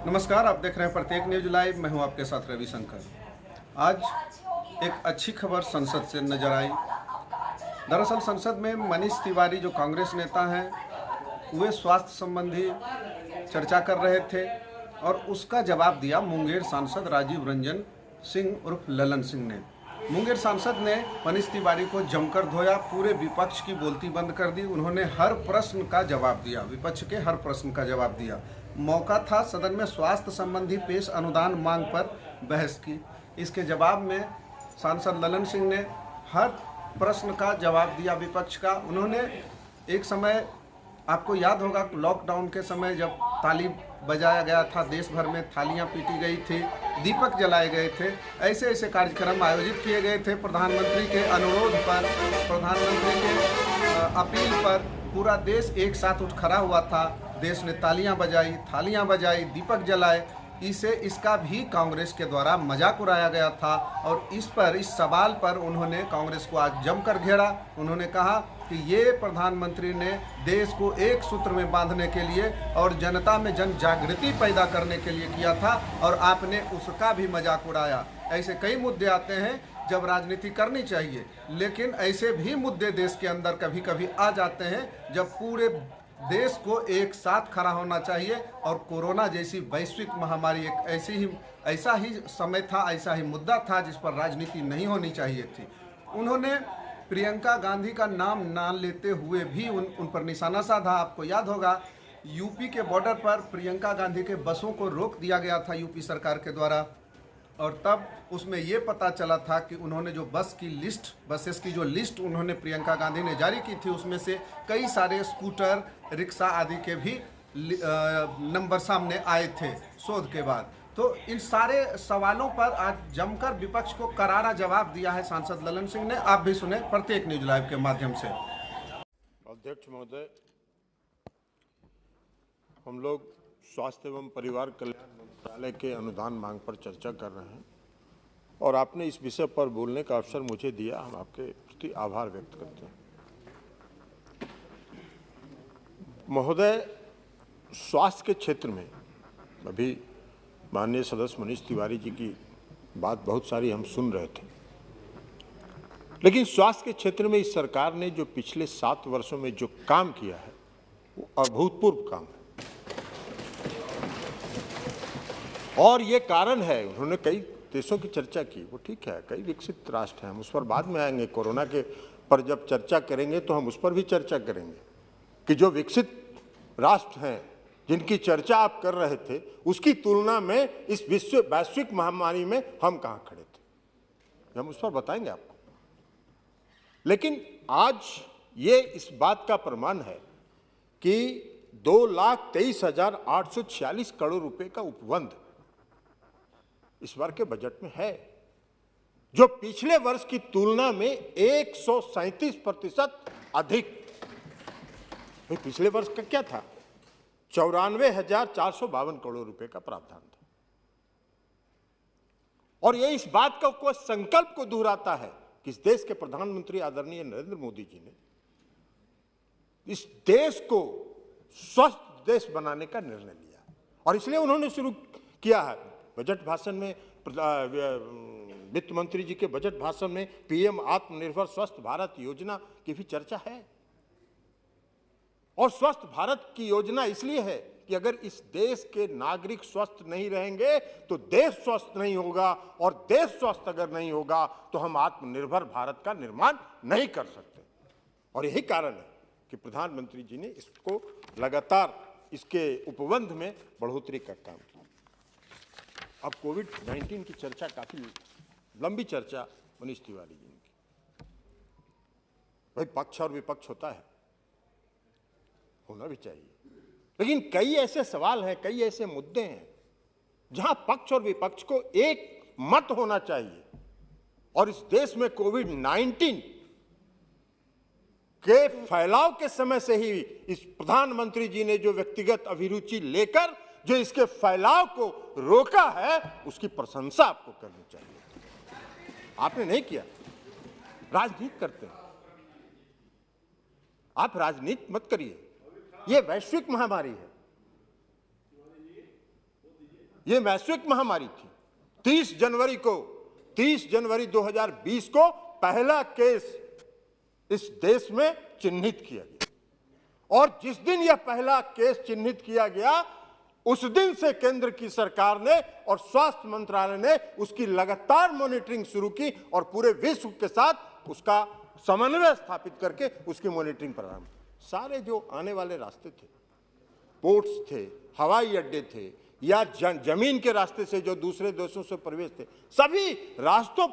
नमस्कार, आप देख रहे हैं प्रत्येक न्यूज लाइव। मैं हूं आपके साथ रविशंकर। आज एक अच्छी खबर संसद से नजर आई। दरअसल संसद में मनीष तिवारी जो कांग्रेस नेता हैं, वे स्वास्थ्य संबंधी चर्चा कर रहे थे और उसका जवाब दिया मुंगेर सांसद राजीव रंजन सिंह उर्फ ललन सिंह ने। मुंगेर सांसद ने मनीष तिवारी को जमकर धोया, पूरे विपक्ष की बोलती बंद कर दी। उन्होंने हर प्रश्न का जवाब दिया, विपक्ष के हर प्रश्न का जवाब दिया। मौका था सदन में स्वास्थ्य संबंधी पेश अनुदान मांग पर बहस की। इसके जवाब में सांसद ललन सिंह ने हर प्रश्न का जवाब दिया विपक्ष का। उन्होंने एक समय, आपको याद होगा, लॉकडाउन के समय जब ताली बजाया गया था, देश भर में थालियां पीटी गई थी, दीपक जलाए गए थे, ऐसे ऐसे कार्यक्रम आयोजित किए गए थे। प्रधानमंत्री के अनुरोध पर, प्रधानमंत्री के अपील पर पूरा देश एक साथ उठ खड़ा हुआ था। देश ने तालियां बजाई, थालियां बजाई, दीपक जलाए। इसका भी कांग्रेस के द्वारा मजाक उड़ाया गया था और इस सवाल पर उन्होंने कांग्रेस को आज जमकर घेरा। उन्होंने कहा कि ये प्रधानमंत्री ने देश को एक सूत्र में बांधने के लिए और जनता में जन जागृति पैदा करने के लिए किया था और आपने उसका भी मजाक उड़ाया। ऐसे कई मुद्दे आते हैं जब राजनीति करनी चाहिए, लेकिन ऐसे भी मुद्दे देश के अंदर कभी कभी आ जाते हैं जब पूरे देश को एक साथ खड़ा होना चाहिए। और कोरोना जैसी वैश्विक महामारी एक ऐसा ही समय था, ऐसा ही मुद्दा था जिस पर राजनीति नहीं होनी चाहिए थी। उन्होंने प्रियंका गांधी का नाम ना लेते हुए भी उन पर निशाना साधा। आपको याद होगा, यूपी के बॉर्डर पर प्रियंका गांधी के बसों को रोक दिया गया था यूपी सरकार के द्वारा, और तब उसमें ये पता चला था कि उन्होंने जो बसेस की जो लिस्ट उन्होंने प्रियंका गांधी ने जारी की थी, उसमें से कई सारे स्कूटर, रिक्शा आदि के भी नंबर सामने आए थे शोध के बाद। तो इन सारे सवालों पर आज जमकर विपक्ष को करारा जवाब दिया है सांसद ललन सिंह ने। आप भी सुने प्रत्येक न्यूज लाइव के माध्यम से। अध्यक्ष महोदय, हम लोग स्वास्थ्य एवं परिवार कल्याण मंत्रालय के अनुदान मांग पर चर्चा कर रहे हैं और आपने इस विषय पर बोलने का अवसर मुझे दिया। हम आपके प्रति आभार व्यक्त करते हैं। महोदय, स्वास्थ्य के क्षेत्र में अभी माननीय सदस्य मनीष तिवारी जी की बात बहुत सारी हम सुन रहे थे, लेकिन स्वास्थ्य के क्षेत्र में इस सरकार ने जो पिछले 7 वर्षों में जो काम किया है वो अभूतपूर्व काम है। और ये कारण है, उन्होंने कई देशों की चर्चा की, वो ठीक है, कई विकसित राष्ट्र हैं, हम उस पर बाद में आएंगे। कोरोना के पर जब चर्चा करेंगे तो हम उस पर भी चर्चा करेंगे कि जो विकसित राष्ट्र हैं जिनकी चर्चा आप कर रहे थे, उसकी तुलना में इस वैश्विक महामारी में हम कहाँ खड़े थे, हम उस पर बताएंगे आपको। लेकिन आज ये इस बात का प्रमाण है कि 2,23,846 करोड़ रुपए का उपबंध इस बार के बजट में है, जो पिछले वर्ष की तुलना में 137% अधिक। पिछले वर्ष का क्या था? 94,452 करोड़ रुपए का प्रावधान था। और ये इस बात का संकल्प को दोहराता है कि इस देश के प्रधानमंत्री आदरणीय नरेंद्र मोदी जी ने इस देश को स्वस्थ देश बनाने का निर्णय लिया और इसलिए उन्होंने शुरू किया है। बजट भाषण में, वित्त मंत्री जी के बजट भाषण में पीएम आत्मनिर्भर स्वस्थ भारत योजना की भी चर्चा है। और स्वस्थ भारत की योजना इसलिए है कि अगर इस देश के नागरिक स्वस्थ नहीं रहेंगे तो देश स्वस्थ नहीं होगा, और देश स्वस्थ अगर नहीं होगा तो हम आत्मनिर्भर भारत का निर्माण नहीं कर सकते। और यही कारण है कि प्रधानमंत्री जी ने इसको लगातार इसके उपबंध में बढ़ोतरी का काम किया। अब कोविड-19 की चर्चा, काफी लंबी चर्चा मनीष तिवारी जी ने की। भाई, पक्ष और विपक्ष होता है, होना भी चाहिए, लेकिन कई ऐसे सवाल हैं, कई ऐसे मुद्दे हैं जहां पक्ष और विपक्ष को एक मत होना चाहिए। और इस देश में कोविड-19 के फैलाव के समय से ही इस प्रधानमंत्री जी ने जो व्यक्तिगत अभिरुचि लेकर जो इसके फैलाव को रोका है, उसकी प्रशंसा आपको करनी चाहिए। आपने नहीं किया, राजनीति करते हैं आप। राजनीति मत करिए, यह वैश्विक महामारी है। ये वैश्विक महामारी थी। 30 जनवरी 2020 को पहला केस इस देश में चिन्हित किया गया और जिस दिन यह पहला केस चिन्हित किया गया उस दिन से केंद्र की सरकार ने और स्वास्थ्य मंत्रालय ने उसकी लगातार मॉनिटरिंग शुरू की और पूरे विश्व के साथ उसका समन्वय स्थापित करके उसकी मॉनिटरिंग प्रारंभ की। सारे जो आने वाले रास्ते थे, पोर्ट्स थे, हवाई अड्डे थे या जमीन के रास्ते से जो दूसरे देशों से प्रवेश थे, सभी रास्तों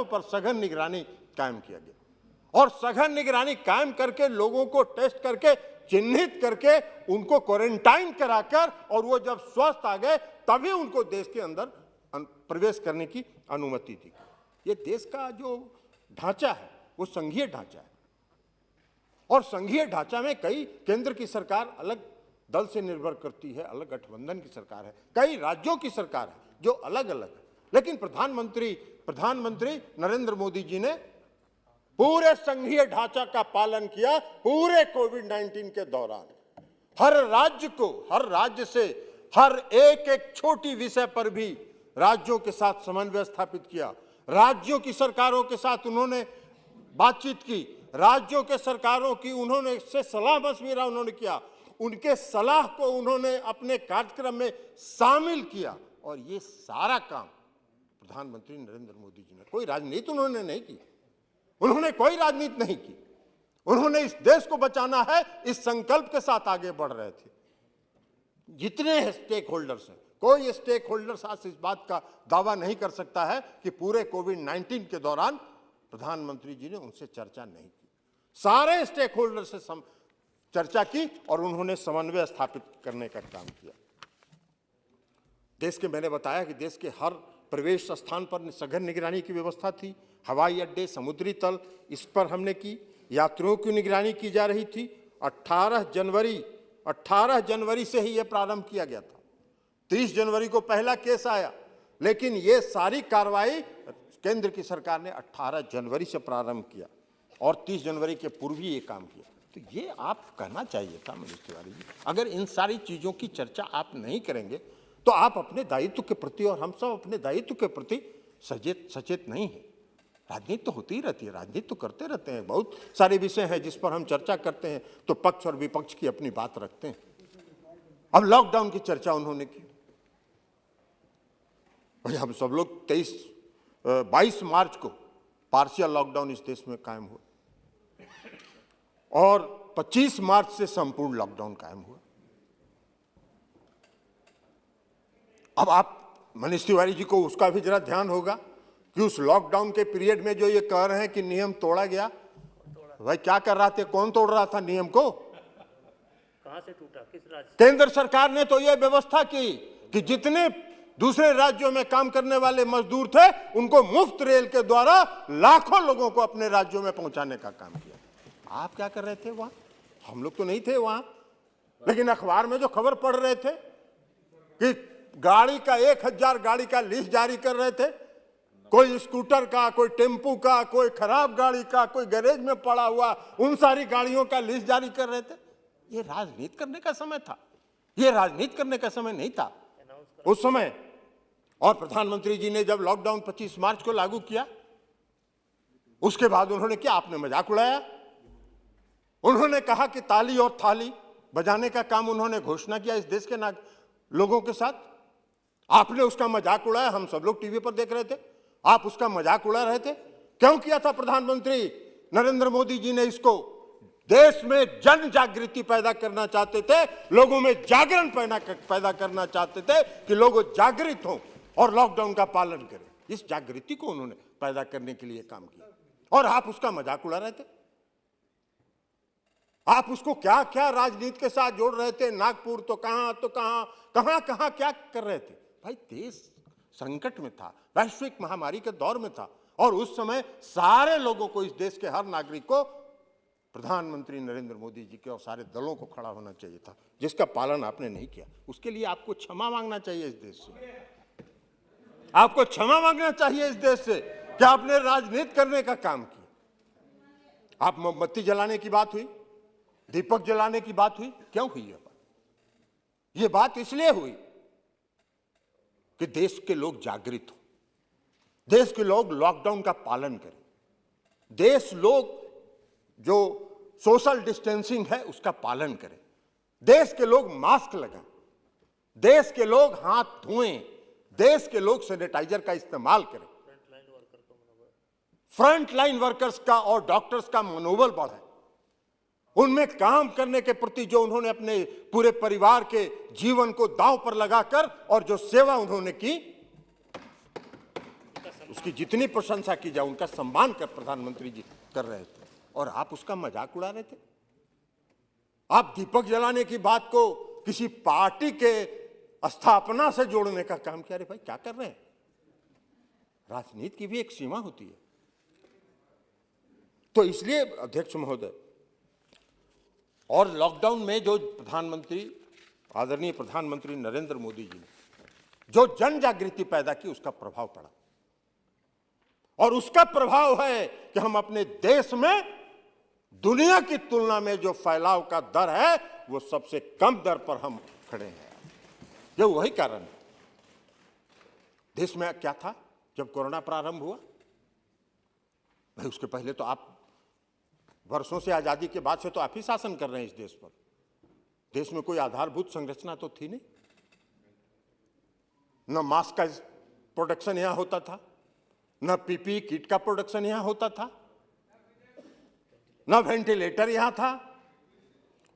पर सघन निगरानी कायम किया गया और सघन निगरानी कायम करके लोगों को टेस्ट करके चिन्हित करके उनको क्वारंटाइन कराकर और वो जब स्वस्थ आ गए तभी उनको देश के अंदर प्रवेश करने की अनुमति दी। ये देश का जो ढांचा है वो संघीय ढांचा है और संघीय ढांचा में कई केंद्र की सरकार अलग दल से निर्भर करती है, अलग गठबंधन की सरकार है, कई राज्यों की सरकार है जो अलग अलग है, लेकिन प्रधानमंत्री नरेंद्र मोदी जी ने पूरे संघीय ढांचा का पालन किया। पूरे कोविड-19 के दौरान हर राज्य से हर एक छोटी विषय पर भी राज्यों के साथ समन्वय स्थापित किया। राज्यों की सरकारों के साथ उन्होंने बातचीत की, राज्यों के सरकारों की उन्होंने से सलाह मशविरा उन्होंने किया, उनके सलाह को उन्होंने अपने कार्यक्रम में शामिल किया और ये सारा काम प्रधानमंत्री नरेंद्र मोदी जी ने, कोई राजनीति उन्होंने नहीं की, उन्होंने कोई राजनीति नहीं की, उन्होंने इस देश को बचाना है इस संकल्प के साथ आगे बढ़ रहे थे। जितने स्टेक होल्डर्स हैं, कोई स्टेक होल्डर्स आज इस बात का दावा नहीं कर सकता है कि पूरे कोविड-19 के दौरान प्रधानमंत्री जी ने उनसे चर्चा नहीं की। सारे स्टेक होल्डर से चर्चा की और उन्होंने समन्वय स्थापित करने का काम किया। मैंने बताया कि देश के हर प्रवेश स्थान पर सघन निगरानी की व्यवस्था थी। हवाई अड्डे, समुद्री तल, इस पर हमने की। यात्रियों की निगरानी की जा रही थी। 18 जनवरी से ही यह प्रारंभ किया गया था। 30 जनवरी को पहला केस आया, लेकिन ये सारी कार्रवाई केंद्र की सरकार ने 18 जनवरी से प्रारंभ किया और 30 जनवरी के पूर्व ही ये काम किया। तो ये आप कहना चाहिए था मनीष तिवारी जी, अगर इन सारी चीज़ों की चर्चा आप नहीं करेंगे तो आप अपने दायित्व के प्रति और हम सब अपने दायित्व के प्रति सचेत नहीं है। राजनीति तो होती ही रहती है, राजनीति तो करते रहते हैं, बहुत सारे विषय हैं जिस पर हम चर्चा करते हैं तो पक्ष और विपक्ष की अपनी बात रखते हैं। अब लॉकडाउन की चर्चा उन्होंने की। भाई हम सब लोग 22 मार्च को पार्शियल लॉकडाउन इस देश में कायम हुआ और 25 मार्च से संपूर्ण लॉकडाउन कायम हुआ। अब आप मनीष तिवारी जी को उसका भी जरा ध्यान होगा कि उस लॉकडाउन के पीरियड में जो ये कह रहे हैं कि नियम तोड़ा गया, भाई क्या कर रहा थे, कौन तोड़ रहा था नियम को? कहां से टूटा, किस राज्य? केंद्र सरकार ने तो यह व्यवस्था की कि जितने दूसरे राज्यों में काम करने वाले मजदूर थे उनको मुफ्त रेल के द्वारा लाखों लोगों को अपने राज्यों में पहुंचाने का काम किया। आप क्या कर रहे थे वहां? हम लोग तो नहीं थे वहां, लेकिन अखबार में जो खबर पढ़ रहे थे कि गाड़ी का 1000 गाड़ी का लिस्ट जारी कर रहे थे, कोई स्कूटर का, कोई टेम्पू का, कोई खराब गाड़ी का, कोई गैरेज में पड़ा हुआ, उन सारी गाड़ियों का लिस्ट जारी कर रहे थे। ये राजनीति करने का समय था, ये राजनीति करने का समय नहीं था उस समय। और प्रधानमंत्री जी ने जब लॉकडाउन 25 मार्च को लागू किया, उसके बाद उन्होंने क्या, आपने मजाक उड़ाया। उन्होंने कहा कि ताली और थाली बजाने का काम उन्होंने घोषणा किया इस देश के लोगों के साथ। आपने उसका मजाक उड़ाया, हम सब लोग टीवी पर देख रहे थे, आप उसका मजाक उड़ा रहे थे। क्यों किया था प्रधानमंत्री नरेंद्र मोदी जी ने इसको? देश में जन जागृति पैदा करना चाहते थे, लोगों में जागरण पैदा करना चाहते थे कि लोग जागृत हों और लॉकडाउन का पालन करें। इस जागृति को उन्होंने पैदा करने के लिए काम किया और आप उसका मजाक उड़ा रहे थे। आप उसको क्या क्या राजनीति के साथ जोड़ रहे थे, नागपुर तो कहां क्या कर रहे थे। भाई देश संकट में था, वैश्विक महामारी के दौर में था और उस समय सारे लोगों को, इस देश के हर नागरिक को प्रधानमंत्री नरेंद्र मोदी जी के और सारे दलों को खड़ा होना चाहिए था, जिसका पालन आपने नहीं किया। उसके लिए आपको क्षमा मांगना चाहिए इस देश से, आपको क्षमा मांगना चाहिए इस देश से कि आपने राजनीति करने का काम किया। आप मोमबत्ती जलाने की बात हुई, दीपक जलाने की बात हुई, क्यों हुई ये बात? ये बात इसलिए हुई कि देश के लोग जागृत हो, देश के लोग लॉकडाउन का पालन करें, देश लोग जो सोशल डिस्टेंसिंग है उसका पालन करें, देश के लोग मास्क लगाएं, देश के लोग हाथ धोएं, देश के लोग सैनिटाइजर का इस्तेमाल करें, फ्रंट लाइन वर्कर्स का और डॉक्टर्स का मनोबल बढ़ाएं, उनमें काम करने के प्रति जो उन्होंने अपने पूरे परिवार के जीवन को दांव पर लगाकर और जो सेवा उन्होंने की उसकी जितनी प्रशंसा की जाए, उनका सम्मान कर प्रधानमंत्री जी कर रहे थे और आप उसका मजाक उड़ा रहे थे। आप दीपक जलाने की बात को किसी पार्टी के स्थापना से जोड़ने का काम किया। अरे भाई क्या कर रहे हैं? राजनीति की भी एक सीमा होती है। तो इसलिए अध्यक्ष महोदय, और लॉकडाउन में जो प्रधानमंत्री, आदरणीय प्रधानमंत्री नरेंद्र मोदी जी ने जो जन जागृति पैदा की, उसका प्रभाव पड़ा और उसका प्रभाव है कि हम अपने देश में दुनिया की तुलना में जो फैलाव का दर है वो सबसे कम दर पर हम खड़े हैं। ये वही कारण है। देश में क्या था जब कोरोना प्रारंभ हुआ? भाई उसके पहले तो आप वर्षों से, आजादी के बाद से तो आप ही शासन कर रहे हैं इस देश पर। देश में कोई आधारभूत संरचना तो थी नहीं। न मास्क का प्रोडक्शन यहां होता था, न पीपीई किट का प्रोडक्शन यहां होता था, न वेंटिलेटर यहां था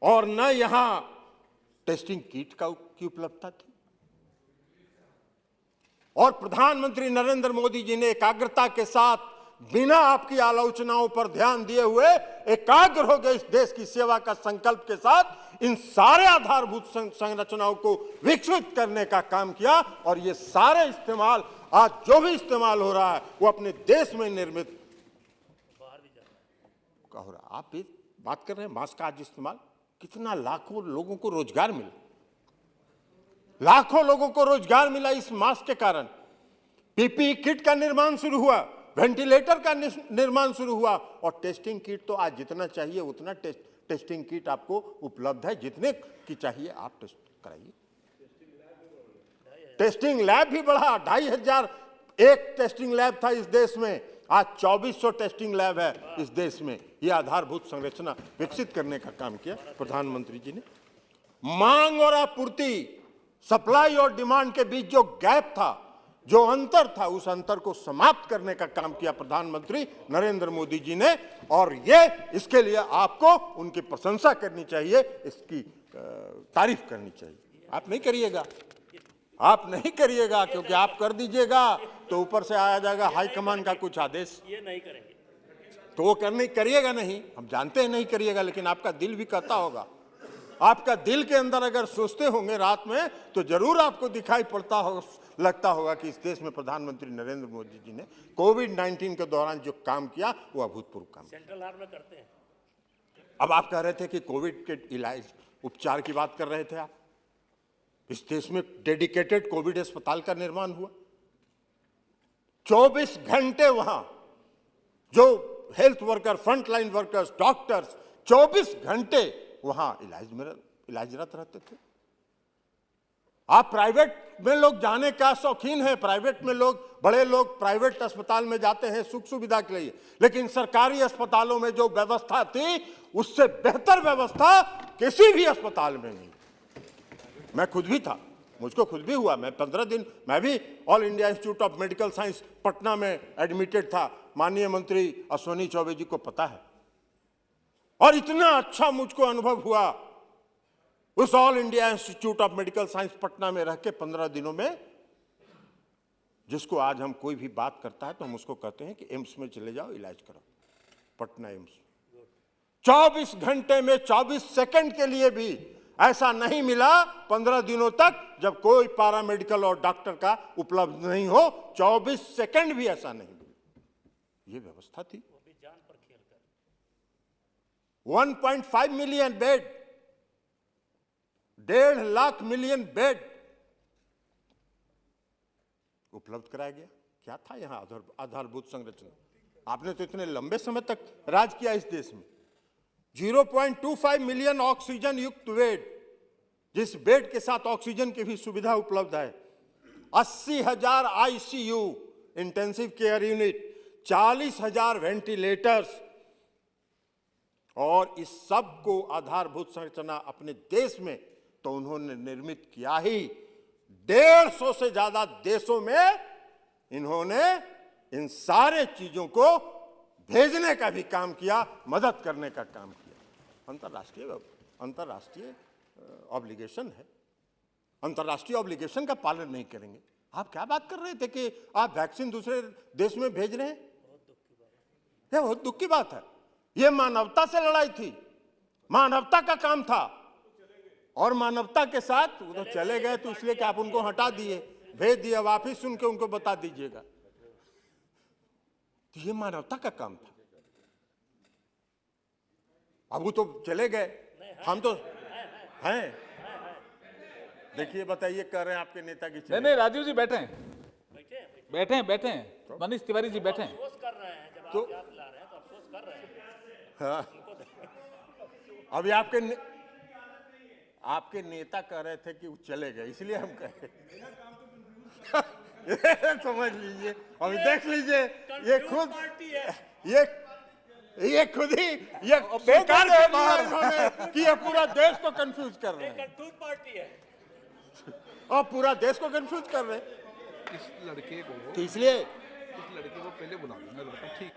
और न यहां टेस्टिंग किट की उपलब्धता थी। और प्रधानमंत्री नरेंद्र मोदी जी ने एकाग्रता के साथ, बिना आपकी आलोचनाओं पर ध्यान दिए हुए, एकाग्र हो गए इस देश की सेवा का संकल्प के साथ इन सारे आधारभूत संरचनाओं को विकसित करने का काम किया। और ये सारे इस्तेमाल, आज जो भी इस्तेमाल हो रहा है वो अपने देश में निर्मित हो रहा है। आप भी बात कर रहे हैं मास्क का आज इस्तेमाल, कितना लाखों लोगों को रोजगार मिला, लाखों लोगों को रोजगार मिला इस मास्क के कारण। पीपीई किट का निर्माण शुरू हुआ, वेंटिलेटर का निर्माण शुरू हुआ और टेस्टिंग किट तो आज जितना चाहिए उतना टेस्टिंग किट आपको उपलब्ध है। जितने की चाहिए आप टेस्ट कराइए। टेस्टिंग लैब भी बढ़ा, 2500 एक टेस्टिंग लैब था इस देश में, आज 2400 टेस्टिंग लैब है इस देश में। यह आधारभूत संरचना विकसित करने का काम किया प्रधानमंत्री जी ने। मांग और आपूर्ति, सप्लाई और डिमांड के बीच जो गैप था, जो अंतर था, उस अंतर को समाप्त करने का काम किया प्रधानमंत्री नरेंद्र मोदी जी ने। और ये इसके लिए आपको उनकी प्रशंसा करनी चाहिए, इसकी तारीफ करनी चाहिए। आप नहीं करिएगा, आप नहीं करिएगा, क्योंकि आप कर दीजिएगा तो ऊपर से आया जाएगा हाईकमान का कुछ आदेश, ये नहीं करेंगे तो वो करने करिएगा नहीं। हम जानते हैं नहीं करिएगा, लेकिन आपका दिल भी कहता होगा। आपका दिल के अंदर अगर सोचते होंगे रात में तो जरूर आपको दिखाई पड़ता होगा, लगता होगा कि इस देश में प्रधानमंत्री नरेंद्र मोदी जी ने कोविड-19 के दौरान जो काम किया वो अभूतपूर्व काम। सेंट्रल हार्ट में करते हैं। अब आप कह रहे थे कि कोविड के इलाज, उपचार की बात कर रहे थे आप। इस देश में डेडिकेटेड कोविड अस्पताल का निर्माण हुआ। 24 घंटे वहां जो health worker, front line workers, doctors 24 घंटे वहां इलाजरत रहते थे। आप प्राइवेट में लोग जाने का शौकीन है, प्राइवेट में लोग, बड़े लोग प्राइवेट अस्पताल में जाते हैं सुख सुविधा के लिए, लेकिन सरकारी अस्पतालों में जो व्यवस्था थी उससे बेहतर व्यवस्था किसी भी अस्पताल में नहीं। मैं खुद भी था, मुझको खुद भी हुआ। मैं 15 दिन मैं भी all India institute of medical science Patna में एडमिटेड था। माननीय मंत्री अश्विनी चौबे जी को पता है। और इतना अच्छा मुझको अनुभव हुआ उस all India institute of medical science Patna में रह के 15 दिनों में, जिसको आज हम कोई भी बात करता है तो हम उसको कहते हैं कि एम्स में चले जाओ, इलाज करो, पटना एम्स। 24 घंटे में 24 सेकंड के लिए भी ऐसा नहीं मिला 15 दिनों तक जब कोई पैरामेडिकल और डॉक्टर का उपलब्ध नहीं हो। 24 सेकंड भी ऐसा नहीं मिला। ये व्यवस्था थी। 1.5 million bed, 1.5 lakh million bed उपलब्ध कराया गया। क्या था यहां आधारभूत संरचना? आपने तो इतने लंबे समय तक राज किया इस देश में। 0.25 मिलियन ऑक्सीजन युक्त बेड, जिस बेड के साथ ऑक्सीजन की भी सुविधा उपलब्ध है, 80,000 ICU intensive care unit, 40,000 ventilators, और इस सब को आधारभूत संरचना अपने देश में तो उन्होंने निर्मित किया ही, 150 से ज्यादा देशों में इन्होंने इन सारे चीजों को भेजने का भी काम किया, मदद करने का काम किया। अंतर्राष्ट्रीय ऑब्लिगेशन है, अंतर्राष्ट्रीय ऑब्लिगेशन का पालन नहीं करेंगे। आप क्या बात कर रहे थे कि आप वैक्सीन दूसरे देश में भेज रहे हैं? यह बहुत दुख की बात है। यह मानवता से लड़ाई थी, मानवता का काम था, और मानवता के साथ वो तो चले गए, तो इसलिए कि आप उनको हटा दिए, भेज दिया, वापिस सुन के उनको बता दीजिएगा। तो ये मानवता का काम था। अब वो तो चले गए, हम तो हैं। देखिए, बताइए, कर रहे हैं आपके नेता की नहीं नहीं, राजीव जी बैठे हैं, बैठे बैठे हैं, मनीष तिवारी जी बैठे हैं। अफसोस कर रहे हैं, जब तो आप याद ला रहे हैं तो अफसोस कर रहे हैं। हाँ, अभी आपके नेता कह रहे थे कि वो चले गए, इसलिए हम कहे समझ लीजिए, अभी देख लीजिए, ये खुद पार्टी है, ये खुद ही ये स्वीकार कर लिया इन्होंने कि ये पूरा देश को कंफ्यूज कर रहे हैं, कंट्रोल पार्टी है। और पूरा देश को कंफ्यूज कर रहे हैं। इस लड़के को तो इसलिए पहले बुला लेना, लड़का ठीक